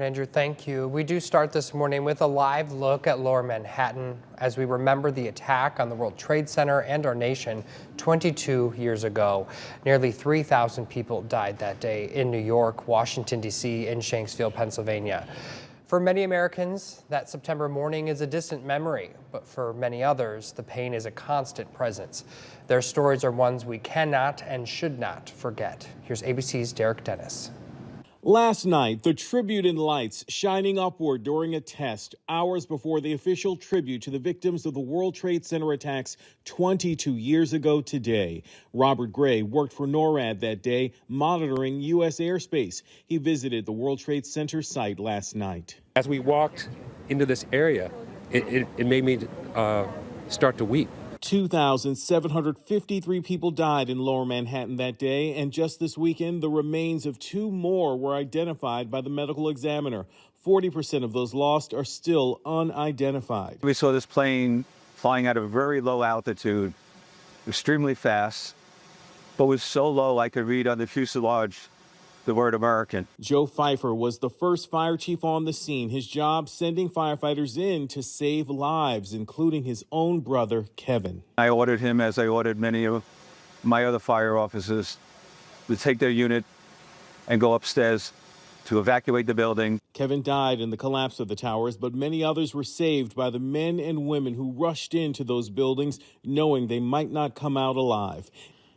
Andrew, thank you. We do start this morning with a live look at Lower Manhattan as we remember the attack on the World Trade Center and our nation 22 years ago. Nearly 3,000 people died that day in New York, Washington, D.C., and Shanksville, Pennsylvania. For many Americans, that September morning is a distant memory, but for many others, the pain is a constant presence. Their stories are ones we cannot and should not forget. Here's ABC's Derek Dennis. Last night, the tribute in lights shining upward during a test hours before the official tribute to the victims of the World Trade Center attacks 22 years ago today. Robert Gray worked for NORAD that day, monitoring U.S. airspace. He visited the World Trade Center site last night. As we walked into this area, it made me start to weep. 2,753 people died in Lower Manhattan that day, and just this weekend, the remains of 2 more were identified by the medical examiner. 40% of those lost are still unidentified. We saw this plane flying at a very low altitude, extremely fast, but was so low I could read on the fuselage the word American. Joe Pfeiffer was the first fire chief on the scene. His job sending firefighters in to save lives, including his own brother, Kevin. I ordered him, as I ordered many of my other fire officers, to take their unit and go upstairs to evacuate the building. Kevin died in the collapse of the towers, but many others were saved by the men and women who rushed into those buildings, knowing they might not come out alive.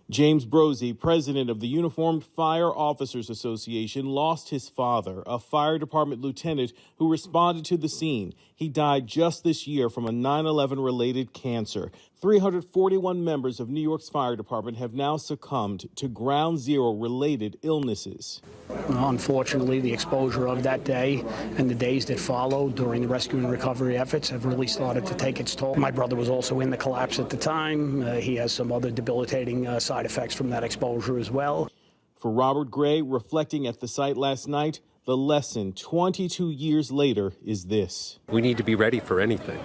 James Brosey, president of the Uniformed Fire Officers Association, lost his father, a fire department lieutenant who responded to the scene. He died just this year from a 9/11 related cancer. 341 members of New York's fire department have now succumbed to ground zero related illnesses. Unfortunately, the exposure of that day and the days that followed during the rescue and recovery efforts have really started to take its toll. My brother was also in the collapse at the time. He has some other debilitating side effects from that exposure as well. For Robert Gray, reflecting at the site last night, the lesson 22 years later is this: We need to be ready for anything.